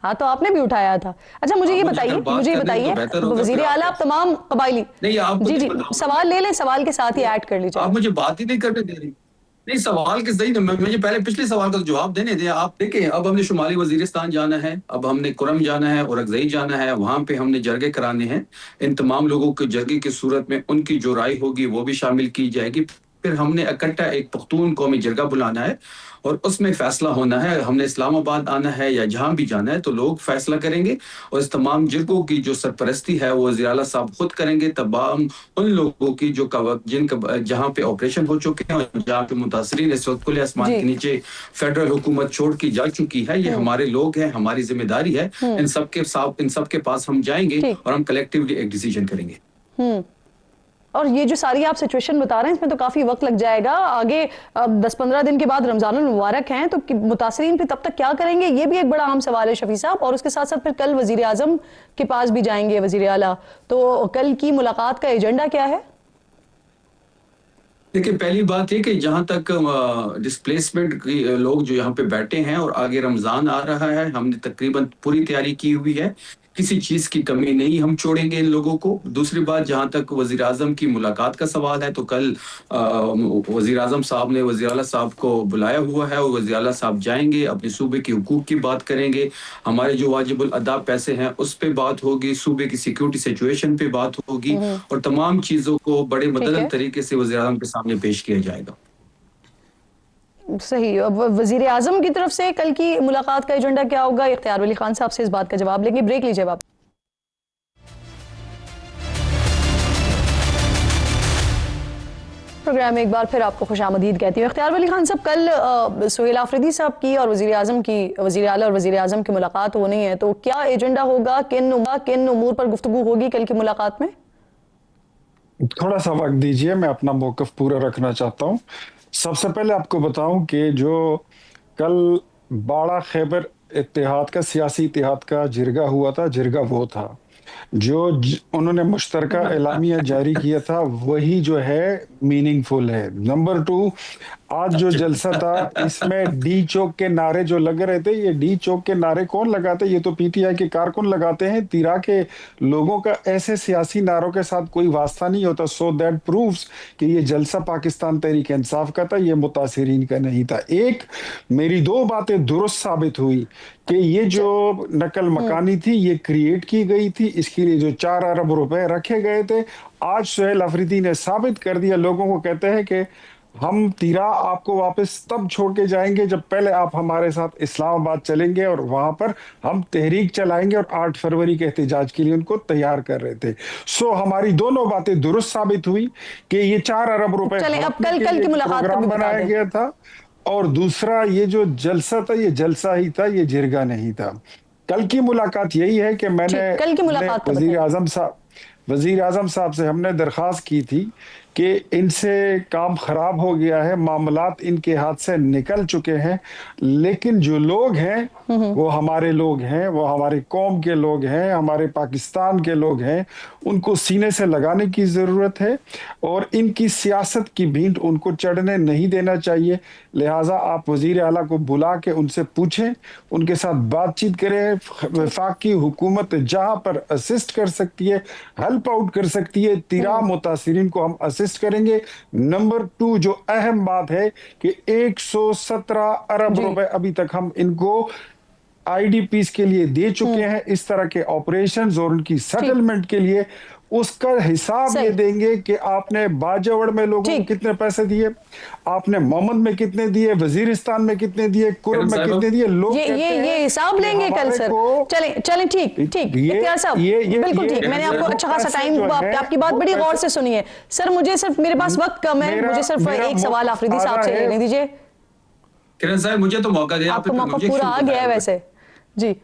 हाँ तो आपने भी उठाया था। अच्छा मुझे ये बताइए वजीर आला, आप तमाम कबायली, नहीं आप जी सवाल ले लें, सवाल के साथ ही ऐड कर लीजिए। आप मुझे बात ही नहीं करने दे रही। नहीं सवाल किस सही, मुझे पहले पिछले सवाल का जवाब देने दें। आप देखें, अब हमने शुमाली वजीरिस्तान जाना है, अब हमने कुरम जाना है और अगजई जाना है, वहां पे हमने जरगे कराने हैं। इन तमाम लोगों के जरगे की सूरत में उनकी जो राय होगी वो भी शामिल की जाएगी। फिर हमने इकट्ठा एक पख्तून कौमी जरगा बुलाना है और उसमें फैसला होना है। हमने इस्लामाबाद आना है या जहां भी जाना है तो लोग फैसला करेंगे, और इस तमाम जरगों की जो सरपरस्ती है वो वज़ीर आला साहब खुद करेंगे। तमाम उन लोगों की जो जिनका जहां पे ऑपरेशन हो चुके हैं और जहां पे मुतासरीन इस वक्त खुले आसमान के नीचे फेडरल हुकूमत छोड़ की जा चुकी है, ये हमारे लोग हैं, हमारी जिम्मेदारी है। इन सब के पास हम जाएंगे और हम कलेक्टिवली एक डिसीजन करेंगे। और ये जो सारी आप सिचुएशन बता रहे हैं, इसमें तो काफी वक्त लग जाएगा। आगे 10-15 दिन के बाद रमजानुल मुबारक हैं, तो मुतासरीन पे तब तक क्या करेंगे, ये भी एक बड़ा अहम सवाल है शफी साहब। और उसके साथ साथ फिर कल वजीर आजम के पास भी जाएंगे वजीर आला, तो कल की मुलाकात का एजेंडा क्या है? देखिए, पहली बात है कि जहां तक डिस्प्लेसमेंट लोग जो यहाँ पे बैठे हैं और आगे रमजान आ रहा है, हमने तकरीबन पूरी तैयारी की हुई है, किसी चीज की कमी नहीं हम छोड़ेंगे इन लोगों को। दूसरी बात, जहां तक वजीर आजम की मुलाकात का सवाल है, तो कल वजीर आजम साहब ने वजीर आला साहब को बुलाया हुआ है और वजीर आला साहब जाएंगे, अपने सूबे के हुकूक की बात करेंगे, हमारे जो वाजिबुल अदा पैसे हैं उस पे बात होगी, सूबे की सिक्योरिटी सिचुएशन पे बात होगी, और तमाम चीजों को बड़े मुतल्लल तरीके से वजीर आजम के सामने पेश किया जाएगा। सही। अब वजीर आजम की तरफ से कल की मुलाकात का एजेंडा क्या होगा, इख्तियार वली खान साहब से इस बात का जवाब लेंगे। ब्रेक लीजिए आप। प्रोग्राम में एक बार फिर आपको खुशामदीद कहती हूँ। इख्तियार वली खान साहब, कल सुहेल आफरीदी साहब की और वजीर आजम की, वजीर आला और वजीर आजम की मुलाकात होनी है, तो क्या एजेंडा होगा, किन उमूर पर गुफ्तगू होगी कल की मुलाकात में? थोड़ा सा वक्त दीजिए, मैं अपना मौकफ पूरा रखना चाहता हूँ। सबसे पहले आपको बताऊं कि जो कल बाड़ा खैबर इत्तेहाद का, सियासी इत्तेहाद का जिरगा हुआ था, जिरगा वो था जो उन्होंने मुश्तरका एलामिया जारी किया था, वही जो है मीनिंगफुल है। नंबर 2, आज जो जलसा था इसमें डी चौक के नारे जो लग रहे थे, ये डी चौक के नारे कौन लगाते? ये तो पीटीआई के कारकुन लगाते हैं। तिरा के लोगों का ऐसे सियासी नारों के साथ कोई वास्ता नहीं होता। सो दैट प्रूव्स कि ये जलसा पाकिस्तान तहरीक इंसाफ का था, ये मुतासिरीन का नहीं था। एक, मेरी 2 बातें दुरुस्त साबित हुई कि ये जो नकल मकानी थी ये क्रिएट की गई थी, इसके लिए जो 4 अरब रुपए रखे गए थे। आज सुहेल अफरीदी ने साबित कर दिया, लोगों को कहते हैं कि हम तिरा आपको वापस तब छोड़ के जाएंगे जब पहले आप हमारे साथ इस्लामाबाद चलेंगे और वहां पर हम तहरीक चलाएंगे, और 8 फरवरी के एहतजाज के लिए उनको तैयार कर रहे थे। सो हमारी दोनों बातें दुरुस्त साबित हुई कि ये 4 अरब रुपए अब कल की मुलाकात का भी बनाया गया था। और दूसरा, ये जो जलसा था ये जलसा ही था, ये जिरगा नहीं था। कल की मुलाकात यही है कि मैंने कल की मुलाकात वजीर आजम साहब से हमने दरख्वास्त की थी कि इनसे काम खराब हो गया है, मामलात इनके हाथ से निकल चुके हैं, लेकिन जो लोग हैं वो हमारे लोग हैं, वो हमारी कौम के लोग हैं, हमारे पाकिस्तान के लोग हैं, उनको सीने से लगाने की ज़रूरत है और इनकी सियासत की भींट उनको चढ़ने नहीं देना चाहिए। लिहाजा आप वजीर आला को बुला के उनसे पूछें, उनके साथ बातचीत करें। वफाकी हुकूमत जहाँ पर असिस्ट कर सकती है, हेल्प आउट कर सकती है, तिरा मुतासिरीन को हम असिस्ट करेंगे। नंबर 2, जो अहम बात है कि 117 अरब रुपए अभी तक हम इनको आईडीपीस के लिए दे चुके हैं, इस तरह के ऑपरेशंस और उनकी सेटलमेंट के लिए उसका हिसाब सही। ये देंगे कि आपने बाजवड़ में लोगों को ठीक। कितने पैसे दिए, आपने मोहम्मद में कितने दिए, वजीरिस्तान में कितने दिए, कुर्ब में साहब, कितने दिए। लोग कहते ये हैं हिसाब कि लेंगे कल हमारे सर। को चलें चलें, ठीक ठीक इख्तियार साहब, बिल्कुल ठीक। मैंने आपको अच्छा खासा टाइम, आपकी बात बड़ी गौर से सुनी है सर। मुझे सिर्फ, मेरे पास वक्त कम है, मुझे सिर्फ एक सवाल आफरीदी साहब से लेने दीजिए। किरण साहब मुझे तो मौका दिया, आपको आपने मौका मुझे पूरा क्यों आ गया है बताया? वैसे जी।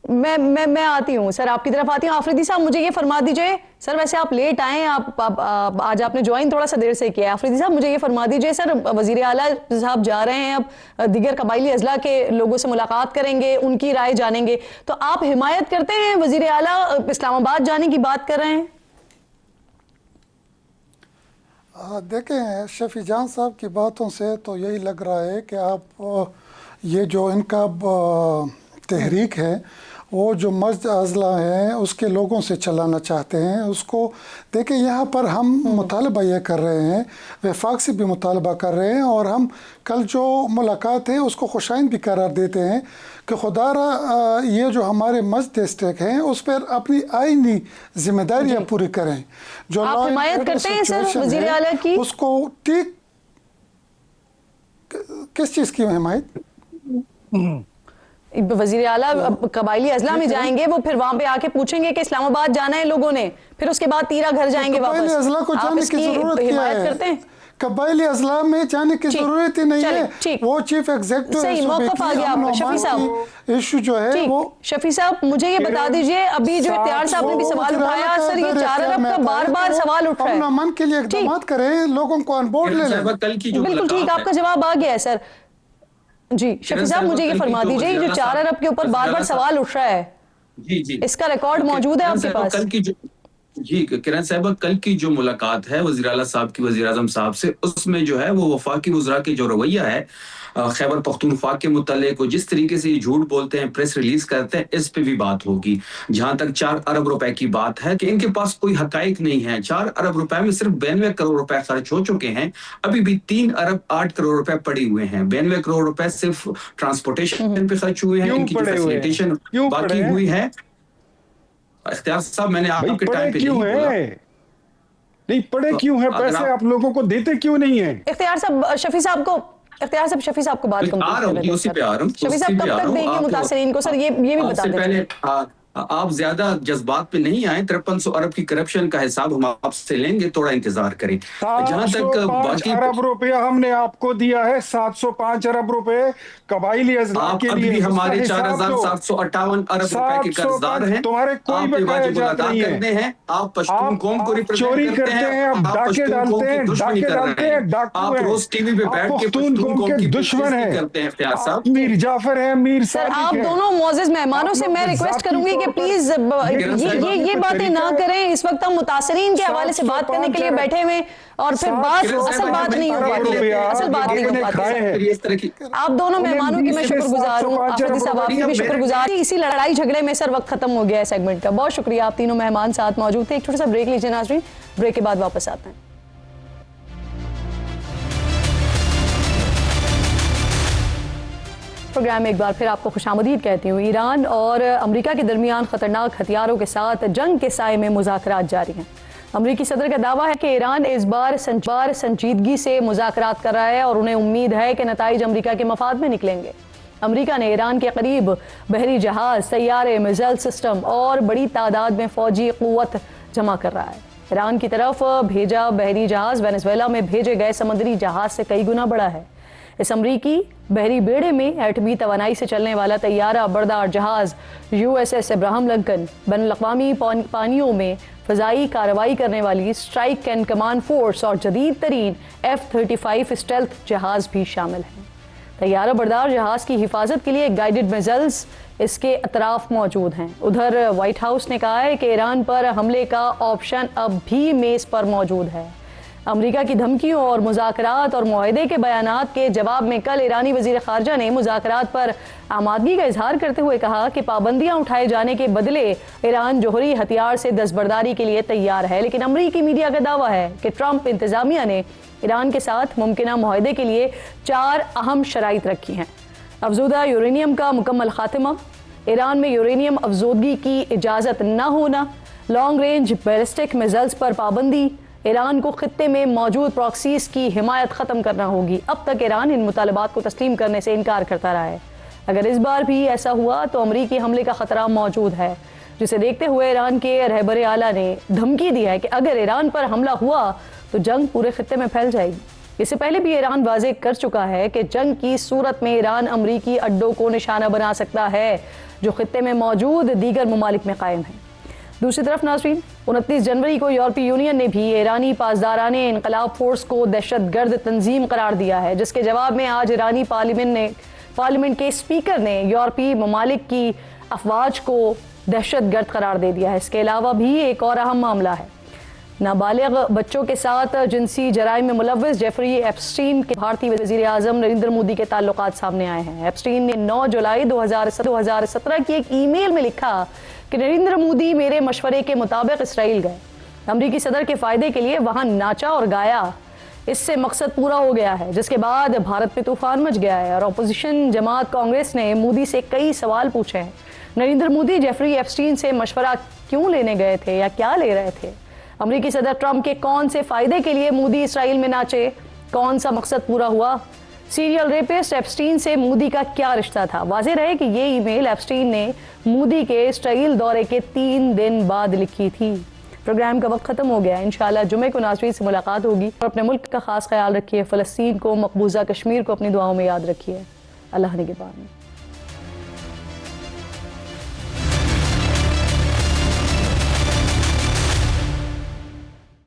मैं आती हूँ सर, आपकी तरफ आती हूँ। आफरीदी साहब मुझे ये फरमा दीजिए सर, वैसे आप लेट आए हैं, आप आज आपने ज्वाइन थोड़ा सा देर से किया है। आफरीदी साहब मुझे ये फरमा दीजिए सर, वजीर आला साहब जा रहे हैं अब दीगर कबायली अजला के लोगों से मुलाकात करेंगे, उनकी राय जानेंगे, तो आप हिमायत करते हैं वजीर आला इस्लामाबाद जाने की बात कर रहे हैं? देखें, शफी जान साहब की बातों से तो यही लग रहा है कि आप ये जो इनका तहरीक है वो जो मस्जिद अज़ला है उसके लोगों से चलाना चाहते हैं उसको। देखिए, यहाँ पर हम मुतालबा ये कर रहे हैं, वफाक से भी मुतालबा कर रहे हैं, और हम कल जो मुलाकात है उसको खुशाइन भी करार देते हैं कि खुदारा ये जो हमारे मस्जिद डिस्ट्रिक्ट हैं उस पर अपनी आईनी जिम्मेदारियाँ पूरी करें। जो आप law and हिमायत order करते हैं सर situation वजीर है, आला की? उसको ठीक किस चीज़ की हिमायत? वजीर आला कबायली अजला में जाएंगे, वो फिर वहां पे आके पूछेंगे कि इस्लामाबाद जाना है लोगों ने, फिर उसके बाद तीरा घर जाएंगे वापस। कबायली अजला को आप जाने की इसकी जरूरत क्या हिमायत है? करते हैं? कबायली अजला में जाने की ठीक, जरूरत ही नहीं चलें, है। ठीक। वो चीफ एग्जीक्यूटिव सही मौक़िफ़ आ गया आपका शफी साहब। इशू जो है ठीक, वो शफी साहब मुझे ये बता दीजिए, अभी जो इख्तियार साहब ने भी सवाल उठाया सर, ये 4 अरब का बार बार सवाल उठ रहा अपना है। मन के लिए ठीक। इक़दाम करें, लोगों को ऑन बोर्ड ले किरण लें। साहब, कल की जो बिल्कुल ठीक, मुलाकात आपका है, जवाब आ गया है सर जी। शफी साहब मुझे ये फरमा दीजिए, ये जो 4 अरब के ऊपर बार बार सवाल उठ रहा है, जी जी, इसका रिकॉर्ड मौजूद है किरण आपके साहब, पास? कल की जो जी किरण साहब, कल की जो मुलाकात है वज़ीर आला साहब की वज़ीर आज़म साहब से, उसमें जो है वो वफाकी वज़रा की जो रवैया है खैबर पख्तूनख्वा के मुतालिक, को जिस तरीके से ये झूठ बोलते हैं, प्रेस रिलीज करते हैं, इस पे भी बात होगी। जहां तक 4 अरब रुपए की बात है कि इनके पास कोई हकाइक नहीं है। 4 अरब रुपए में सिर्फ 92 करोड़ रुपए खर्च हो चुके हैं, अभी भी 3 अरब 8 करोड़ रुपए पड़े हुए हैं। 92 करोड़ रुपए सिर्फ ट्रांसपोर्टेशन पे खर्च हुए हैं, क्यों इनकी जो पड़े हुए हैं? फैसिलिटेशन क्यों बाकी पड़े हैं? हुई है। इख्तियार साहब, मैंने भाई आपके पड़े टाइम पे क्यों नहीं बोला। है? नहीं पड़े तो क्यों है? अगर पैसे आप- आप लोगों को देते क्यों नहीं है? इख्तियार साहब शफी साहब को, इख्तियार साहब शफी साहब को बात आ रहा हूँ, कंप्लीट उसी पे आ रहा हूँ, शफी उसी साहब पे कब आ तक रहा हूँ। देंगे आप- मुतासरीन को सर, ये भी बता आपसे दीजिए। पहले आप ज्यादा जज्बात पे नहीं आए। 5300 अरब की करप्शन का हिसाब हम आपसे लेंगे, थोड़ा इंतजार करें। जहां तक 705 बाकी अरब रुपया हमने आपको दिया है, 705 अरब रुपए कबाइली अजला आप के अभी लिए। भी हमारे उसका हिसाब दो। 4758 अरब रुपए के 705 कर्जदार हैं। तुम्हारे कोई आप बकाया वाजिब जात अदा नहीं है। करते हैं, आप पश्तून आप कौम को रिप्रेजेंट चोरी करते हैं, आप आप डाके पश्तून कौम डालते की हैं, दुश्मनी डाके कर डालते रहे हैं, हैं। डाकू आप हैं। रोज टीवी पे आप बैठ के पख्तून पश्तून कौम कौम की के दुश्मन बेइज्जती हैं। करते हैं। इख्तियार आप साहब, मीर जाफर हैं, मीर सर सादिक आप हैं। दोनों मोअज़्ज़िज़ मेहमानों से आप मैं लोग रिक्वेस्ट ज़ाती करूंगी कि तौर पर- प्लीज ये बातें ना करें। इस वक्त हम मुतासरीन के हवाले से बात करने के लिए बैठे हुए, और फिर बात असल बात नहीं हो पाती है, असल बात नहीं हो पाती है। इस तरह की आप दोनों मेहमानों की मैं शुक्रगुजार हूँ, आफरीदी साहब आपकी भी शुक्रगुजार। इसी लड़ाई झगड़े में सर वक्त खत्म हो गया है सेगमेंट का। बहुत शुक्रिया, आप तीनों मेहमान साथ मौजूद थे। एक छोटा सा ब्रेक लीजिए नाज़रीन, ब्रेक के बाद वापस आते हैं। प्रोग्राम में एक बार फिर आपको खुशामदीद कहती हूँ। ईरान और अमेरिका के दरमियान खतरनाक हथियारों के साथ जंग के साए में मुज़ाकरात जारी हैं। अमेरिकी सदर का दावा है कि ईरान इस बार संजीदगी से मुज़ाकरात कर रहा है और उन्हें उम्मीद है कि नताइज अमेरिका के मफाद में निकलेंगे। अमेरिका ने ईरान के करीब बहरी जहाज, तैयारे, मिसाइल सिस्टम और बड़ी तादाद में फ़ौजी क़ुव्वत जमा कर रहा है। ईरान की तरफ भेजा बहरी जहाज वेनेजुएला में भेजे गए समुद्री जहाज से कई गुना बड़ा है। इस अमरीकी बहरी बेड़े में एटमी तवानाई से चलने वाला तैयारा बरदार जहाज USS अब्राहम लिंकन, बैनुल-अक़वामी पानियों में फ़ज़ाई कार्रवाई करने वाली स्ट्राइक एंड कमांड फोर्स और जदीद तरीन F-35 स्टेल्थ जहाज भी शामिल हैं। तैयारा बरदार जहाज की हिफाजत के लिए गाइडेड मिसाइल्स इसके अतराफ मौजूद हैं। उधर व्हाइट हाउस ने कहा है कि ईरान पर हमले का ऑप्शन अब भी मेज़ पर मौजूद है। अमेरिका की धमकियों और मुज़ाकरात और मुआहदे के बयानात के जवाब में कल ईरानी वज़ीर ख़ारजा ने मुज़ाकरात पर आमादगी का इजहार करते हुए कहा कि पाबंदियां उठाए जाने के बदले ईरान जोहरी हथियार से दस्तबरदारी के लिए तैयार है। लेकिन अमेरिकी मीडिया का दावा है कि ट्रंप इंतज़ामिया ने ईरान के साथ मुमकिना मुआहदे के लिए 4 अहम शराइत रखी हैं। अफजूदा यूरेनियम का मुकम्मल खात्मा, ईरान में यूरेनियम अफजोदगी की इजाज़त न होना, लॉन्ग रेंज बैलिस्टिक मिसाइल्स पर पाबंदी, ईरान को खित्ते में मौजूद प्रॉक्सीज की हिमायत ख़त्म करना होगी। अब तक ईरान इन मुतालबात को तस्लीम करने से इनकार करता रहा है। अगर इस बार भी ऐसा हुआ तो अमरीकी हमले का खतरा मौजूद है, जिसे देखते हुए ईरान के रहबर आला ने धमकी दी है कि अगर ईरान पर हमला हुआ तो जंग पूरे खित्ते में फैल जाएगी। इससे पहले भी ईरान वाज़ेह कर चुका है कि जंग की सूरत में ईरान अमरीकी अड्डों को निशाना बना सकता है जो खित्ते में मौजूद दीगर ममालिक में कायम है। दूसरी तरफ नाज़रीन, 29 जनवरी को यूरोपीय यूनियन ने भी ईरानी पासदाराने इनकलाब फोर्स को दहशतगर्द तंजीम करार दिया है, जिसके जवाब में आज ईरानी पार्लियामेंट के स्पीकर ने यूरोपीय ममालिक की अफवाज को दहशतगर्द करार दे दिया है। इसके अलावा भी एक और अहम मामला है। नाबालिग बच्चों के साथ जिनसी जराइम में मुलव्विस जेफरी एप्स्टीन के भारतीय वज़ीर आज़म नरेंद्र मोदी के ताल्लुकात सामने आए हैं। एप्स्टीन ने 9 जुलाई 2017 की एक ईमेल में लिखा कि नरेंद्र मोदी मेरे मशवरे के मुताबिक इसराइल गए, अमरीकी सदर के फ़ायदे के लिए वहाँ नाचा और गाया, इससे मकसद पूरा हो गया है। जिसके बाद भारत में तूफान मच गया है और अपोजिशन जमात कांग्रेस ने मोदी से कई सवाल पूछे हैं। नरेंद्र मोदी जेफरी एप्स्टीन से मशवरा क्यों लेने गए थे या क्या ले रहे थे? अमरीकी सदर ट्रंप के कौन से फायदे के लिए मोदी इसराइल में नाचे? कौन सा मकसद पूरा हुआ? सीरियल रेपिस्ट एप्स्टीन से मोदी का क्या रिश्ता था? वाज़ेह रहे कि ये ईमेल एप्स्टीन ने मोदी के इसराइल दौरे के 3 दिन बाद लिखी थी। प्रोग्राम का वक्त खत्म हो गया। इंशाल्लाह जुमे को नाज़रीन से मुलाकात होगी। और अपने मुल्क का खास ख्याल रखिए। फ़लस्तीन को, मकबूजा कश्मीर को अपनी दुआओं में याद रखिए। अल्लाह निगहबान।